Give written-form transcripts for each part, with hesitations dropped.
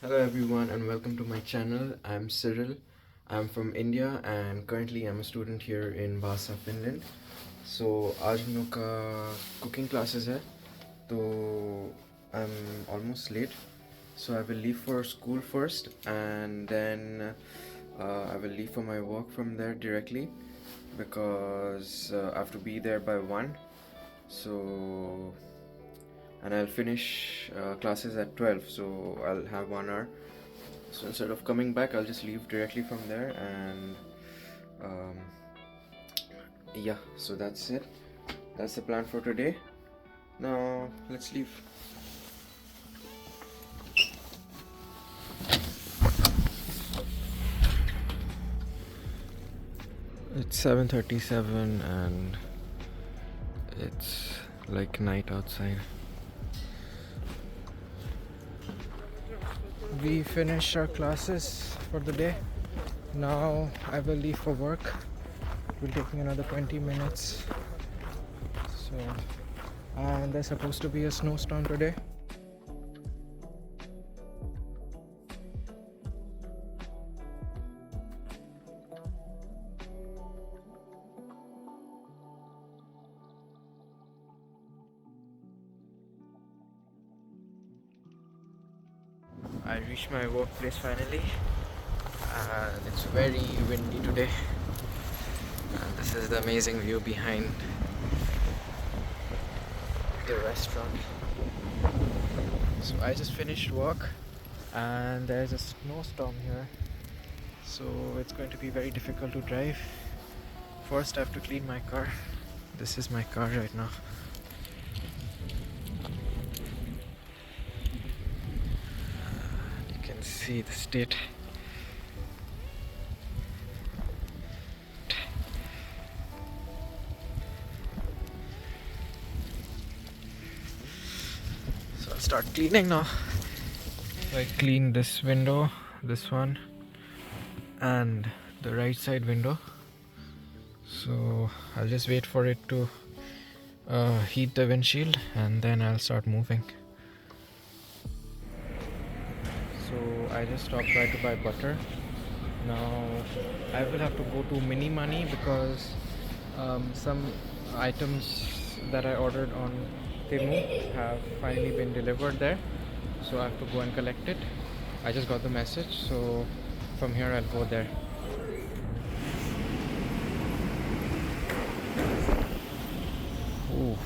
Hello everyone and welcome to my channel. I'm Cyril. I'm from India and currently I'm a student here in Vaasa, Finland. So आज हम लोग का cooking classes है तो I'm almost late. So I will leave for school first and then I will leave for my work from there directly because I have to be there by 1. So and I'll finish classes at 12, so I'll have 1 hour. So instead of coming back, I'll just leave directly from there and yeah, so that's it. That's the plan for today. Now let's leave. It's 7:37 and it's like night outside. We finished our classes for the day. Now I will leave for work. It will take me another 20 minutes. So, and there's supposed to be a snowstorm today. I reached my workplace finally and it's very windy today, and this is the amazing view behind the restaurant. So I just finished work and there's a snowstorm here, so it's going to be very difficult to drive. First I have to clean my car. This is my car right now. You can see the state. So I'll start cleaning now. So I cleaned this window, this one, and the right side window. So I'll just wait for it to heat the windshield and then I'll start moving. So I just stopped by to buy butter. Now I will have to go to Minimani because some items that I ordered on TEMU have finally been delivered there. So I have to go and collect it. I just got the message, so from here I'll go there. Ooh.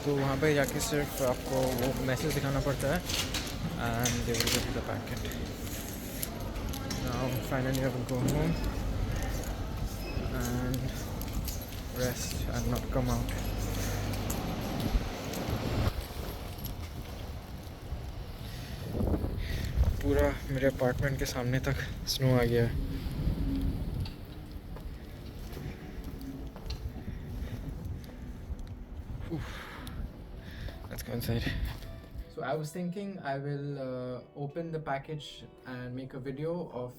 तो वहाँ पे जाके सिर्फ आपको वो message दिखाना पड़ता है and they will give you the packet. Now finally I will go home and rest and not come out. पूरा मेरे अपार्टमेंट के सामने तक स्नो आ गया है. Let's go inside. So I was thinking I will open the package and make a video of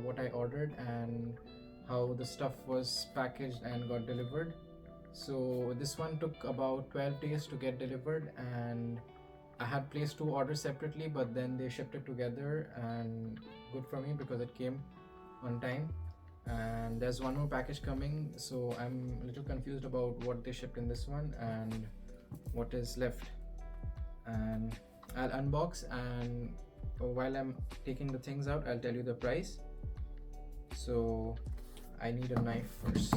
what I ordered and how the stuff was packaged and got delivered. So this one took about 12 days to get delivered, and I had placed 2 orders separately, but then they shipped it together, and good for me because it came on time. And there's one more package coming, so I'm a little confused about what they shipped in this one and what is left. And I'll unbox, and while I'm taking the things out, I'll tell you the price. So I need a knife first.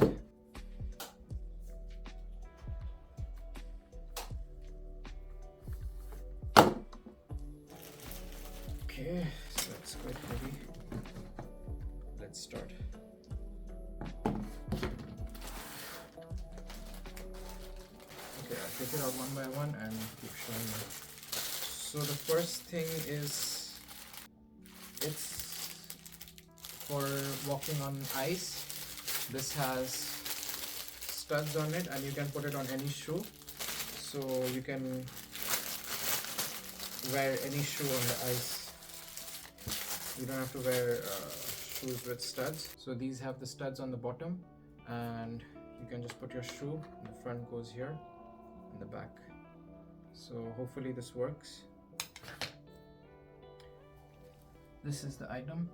Okay, so that's quite heavy. Let's start. take it out one by one and keep showing you. So the first thing is, it's for walking on ice. This has studs on it and you can put it on any shoe. So you can wear any shoe on the ice. You don't have to wear shoes with studs. So these have the studs on the bottom and you can just put your shoe. The front goes here and the back. So hopefully this works. This is the item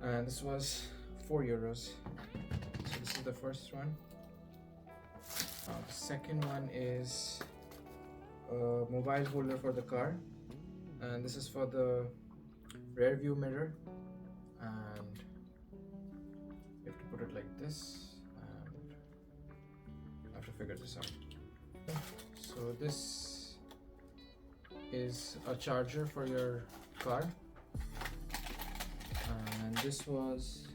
and this was €4. So this is the first one. The second one is a mobile holder for the car, and this is for the rear view mirror, and you have to put it like this, and I have to figure this out. So this is a charger for your car, and this was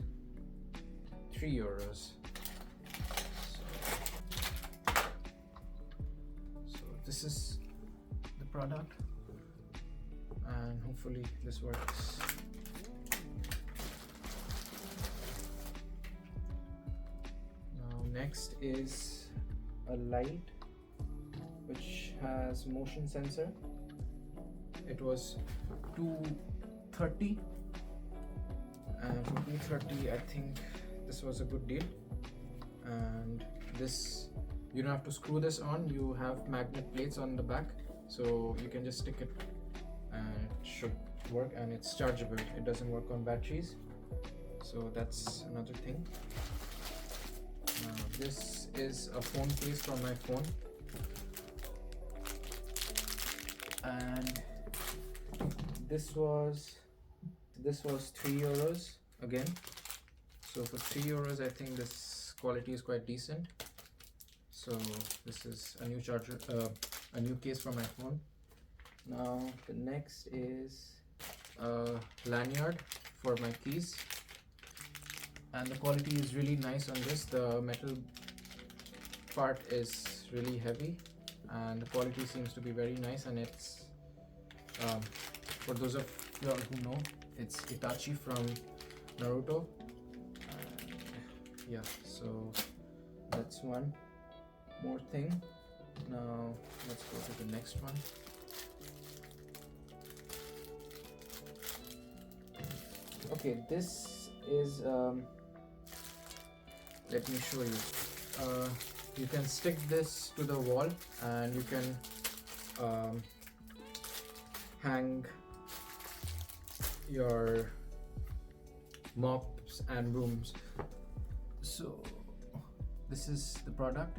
€3. So this is the product and hopefully this works. Now next is a light which has motion sensor. It was $230 and for $230 I think this was a good deal. And this, you don't have to screw this on, you have magnet plates on the back, so you can just stick it and it should work, and it's chargeable. It doesn't work on batteries, so that's another thing. This is a phone case for my phone, and this was €3 again. So for €3 I think this quality is quite decent. So this is a new charger, a new case for my phone. Now the next is a lanyard for my keys, and the quality is really nice on this. The metal part is really heavy and the quality seems to be very nice, and it's for those of you all who know, it's Itachi from Naruto. Yeah, so that's one more thing. Now let's go to the next one. Okay, this is let me show you. You can stick this to the wall and you can hang your mops and brooms. So this is the product,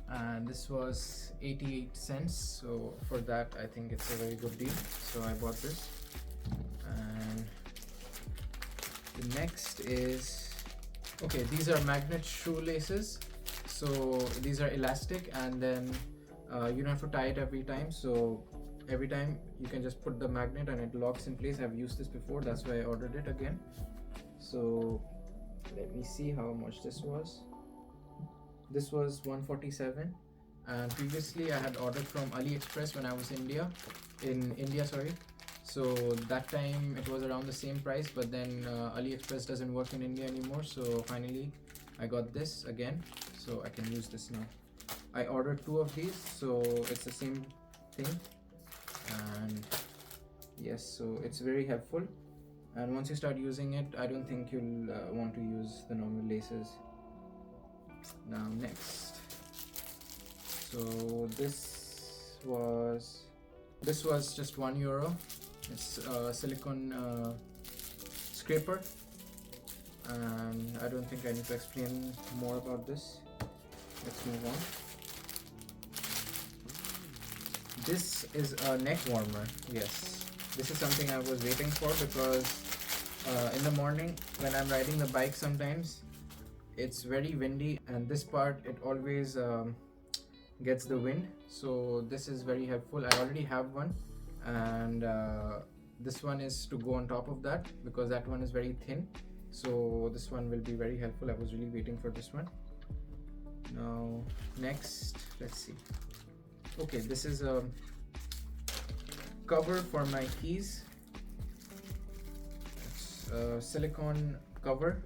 and this was 88 cents. So for that I think it's a very good deal, so I bought this. And the next is, okay, these are magnet shoelaces. So these are elastic, and then you don't have to tie it every time. So every time you can just put the magnet and it locks in place. I've used this before, that's why I ordered it again. So let me see how much this was. This was $147, and previously I had ordered from AliExpress when I was in India, sorry. So that time it was around the same price, but then AliExpress doesn't work in India anymore. So finally I got this again, so I can use this now. I ordered 2 of these, so it's the same thing. And yes, so it's very helpful, and once you start using it, I don't think you'll want to use the normal laces. Now next, so this was just €1. It's a silicone scraper, and I don't think I need to explain more about this. Let's move on. This is a neck warmer. Yes, this is something I was waiting for, because in the morning when I'm riding the bike, sometimes it's very windy, and this part, it always gets the wind. So this is very helpful. I already have one, and this one is to go on top of that, because that one is very thin. So this one will be very helpful. I was really waiting for this one. Now next, let's see. Okay, this is a cover for my keys. It's a silicone cover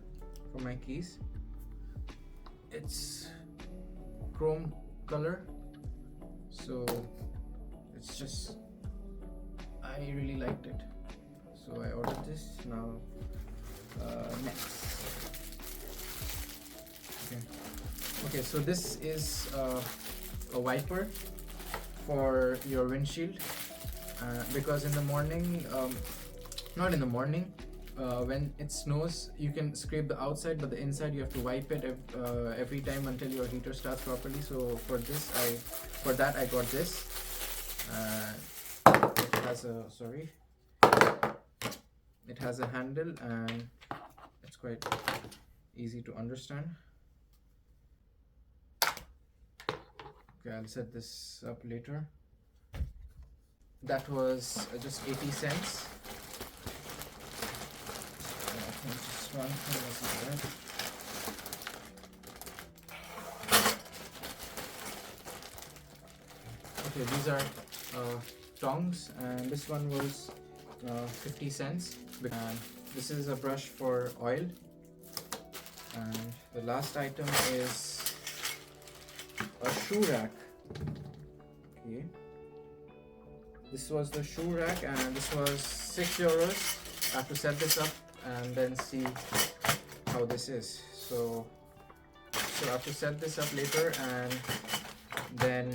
for my keys. It's chrome color, so it's just, I really liked it, so I ordered this. Now next, okay, so this is a wiper for your windshield, because in the morning, not in the morning, when it snows, you can scrape the outside, but the inside you have to wipe it every time until your heater starts properly. So for that I got this. It has a it has a handle and it's quite easy to understand. Okay, I'll set this up later. That was just 80 cents. I think just one thing was right. Okay, these are tongs, and this one was 50 cents. And this is a brush for oil. And the last item is a shoe rack. Okay, this was the shoe rack, and this was €6. I have to set this up and then see how this is. So I have to set this up later, and then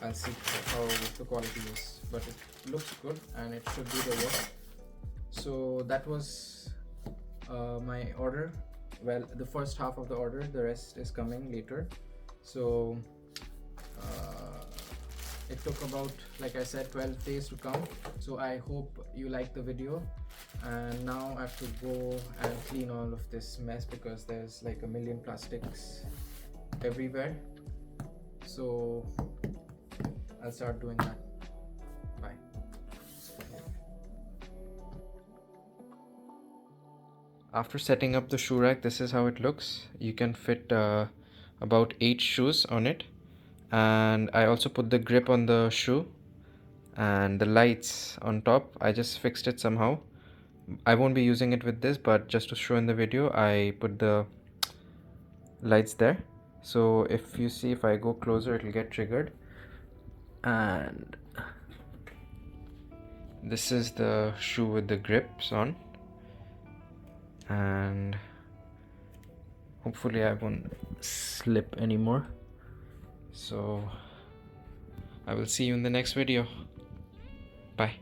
I'll see how the quality is, but it looks good and it should do the work. So that was my order. Well, the first half of the order, the rest is coming later. So it took about, like I said, 12 days to come. So I hope you like the video. And now I have to go and clean all of this mess because there's like a million plastics everywhere. So I'll start doing that. Bye. After setting up the shoe rack, this is how it looks. You can fit about 8 shoes on it. And I also put the grip on the shoe and the lights on top. I just fixed it somehow. I won't be using it with this, but just to show in the video, I put the lights there. So if you see, if I go closer, it'll get triggered. And this is the shoe with the grips on, and hopefully I won't slip anymore. So I will see you in the next video. Bye.